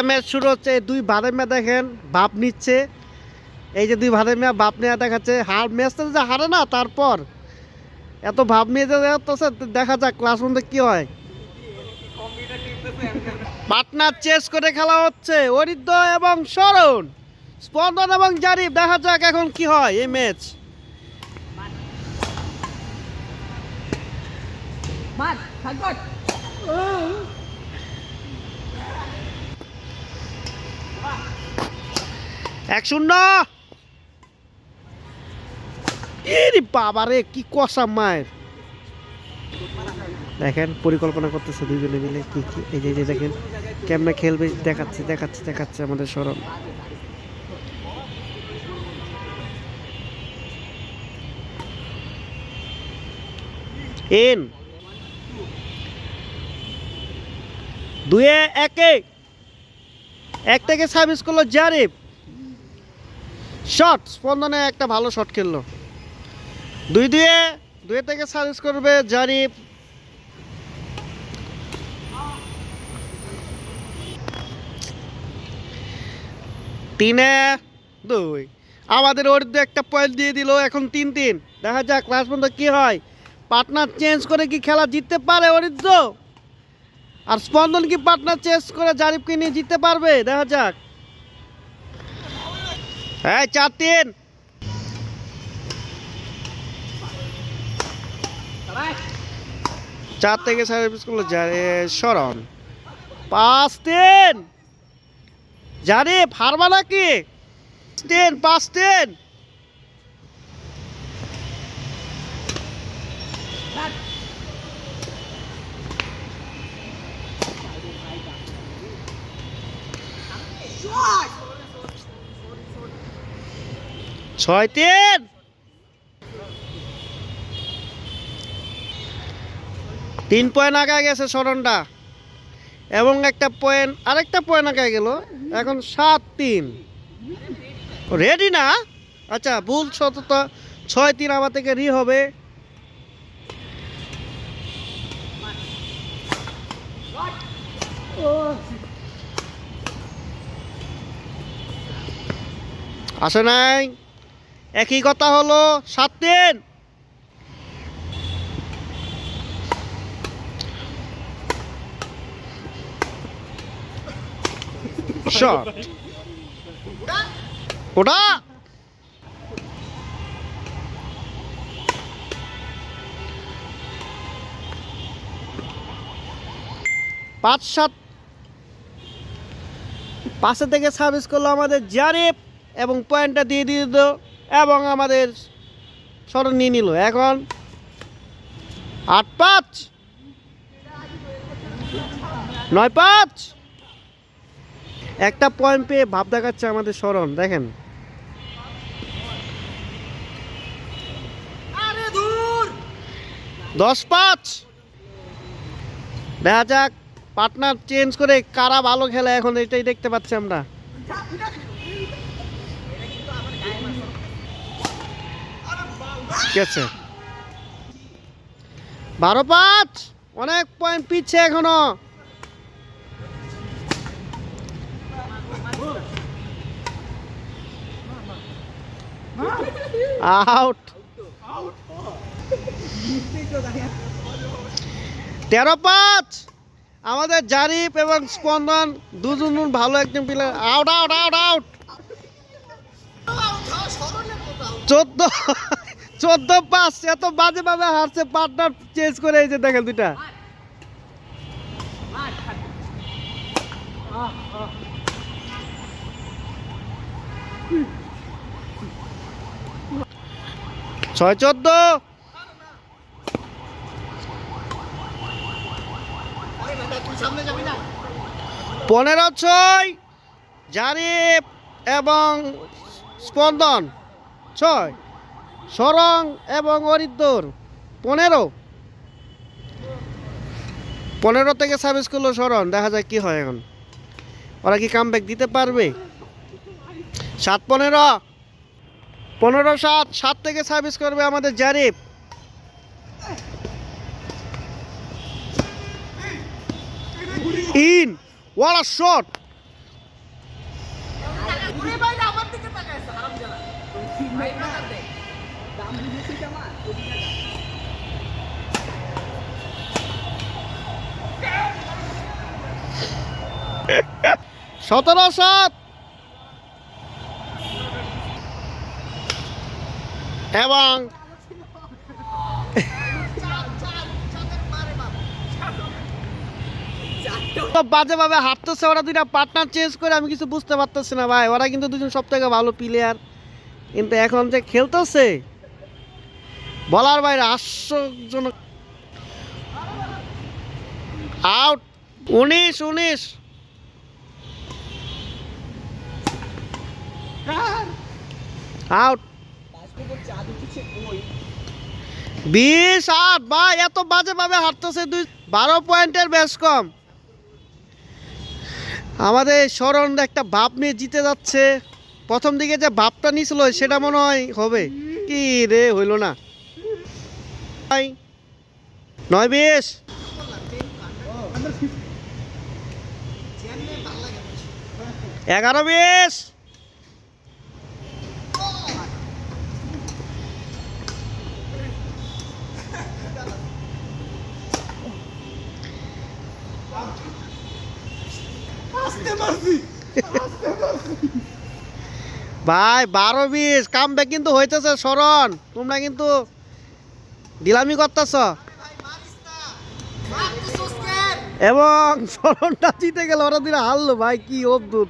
Match শুরু হচ্ছে। দুই ভাদেমিয়া দেখেন ভাব নিচ্ছে। এই যে দুই ভাদেমিয়া ভাব নেওয়া দেখাচ্ছে। ম্যাচটা যে হারে না, তারপর এত ভাব নিয়ে যাচ্ছে। দেখা যাক ক্লাস মধ্যে কি হয়। পার্টনার চেস করে খেলা হচ্ছে অরিত্র এবং শরণ, স্পন্দন এবং জারিফ। দেখা যাক এখন কি হয় এই ম্যাচ। এক শূন্য। বাবারে কি কষা মায়ের। দেখেন পরিকল্পনা করতেছে দুইজনে মিলে কি কি। এই যে দেখেন কেমনে খেলবে দেখাচ্ছে দেখাচ্ছে দেখাচ্ছে আমাদের শরণ। এন দুয়ে একে এক থেকে সার্ভিস করলো জারিফ। শট স্পন্দনে একটা ভালো শট খেললো। দুয়ে থেকে সার্ভিস করবে জারিফ। তিনে দুই। আমাদের অরিত্র একটা পয়েন্ট দিয়ে দিল। এখন 3-3। দেখা যাক লাস্ট পর্যন্ত কি হয়। পার্টনার চেঞ্জ করে কি খেলা জিততে পারে অরিত্র, আর স্পন্দন কি পার্টনার চেঞ্জ করে জারিফকে নিয়ে জিততে পারবে? দেখা যাক। হ্যাঁ 4-3। চার থেকে সার্ভিস করলো শরণ। 5-3। জারিফ হারবা নাকি? 5-3। ছয় 3। তিন পয়েন্ট আগে গেছে শরণটা, এবং আরেকটা পয়েন্ট আগে গেল। এখন 7-3। রেডি না? আচ্ছা ভুল। 6-3 আমার থেকে রি হবে। আসে নাই, একই কথা হলো। 7-3। শট ওটা। 5-7। পাশে থেকে সার্ভিস করলো আমাদের জারিফ এবং পয়েন্টটা দিয়ে দিল, এবং আমাদের শরণ নিয়ে নিল। এখন 8-5, 9-5। একটা পয়েন্ট পেয়ে ভাব দেখাচ্ছে আমাদের শরণ। দেখেন 10-5। দেখা যাক পার্টনার চেঞ্জ করে কারা ভালো খেলে, এখন এটাই দেখতে পাচ্ছি আমরা। ঠিক আছে 12-5। অনেক পয়েন্ট পিচ্ছে এখনো। আউট। 13-5। আমাদের জারিফ এবং স্পন্দন দুজন ভালো একজন player. Out out out out. 14-5। এত বাজে ভাবে হারছে পার্টনার চেঞ্জ করে। এই যে দেখেন দুইটা। ছয় 14। 15-6। জারিফ এবং স্পন্দন 6, শরণ এবং অরিত্র 15 থেকে সার্ভিস করলো শরণ। দেখা যায় কি হয় এখন। ওরা কি কামব্যাক দিতে পারবে? 7-15। 15-7। 7 থেকে সার্ভিস করবে আমাদের Zarif. In. What a shot! 17-7 এবং বাজে ভাবে হাঁটতেছে ওরা দুইটা পার্টনার চেঞ্জ করে, আমি কিছু বুঝতে পারতেছি না ভাই। ওরা কিন্তু দুজন সব থেকে ভালো প্লেয়ার, কিন্তু এখন যে খেলতেছে বলার বাইরে, আশ্চর্যজনক। আউট 19-19 আউট 20-8 ভাই, এত বাজে ভাবে হারতেছে 12 পয়েন্টের বেশ কম। আমাদের শরণ একটা ভাব নিয়ে জিতে যাচ্ছে। প্রথম দিকে যে ভাবটা নিছিল সেটা মনে হয় হবে, কি রে হইল না। 9-20 11-20 ভাই 12-20 কাম ব্যাক কিন্তু হইতেছে। শরণ তোমরা কিন্তু ডিলামি করতেছ, এবং শরণটা জিতে গেল, ওরা দিলে হারলো ভাই, কি অদ্ভুত।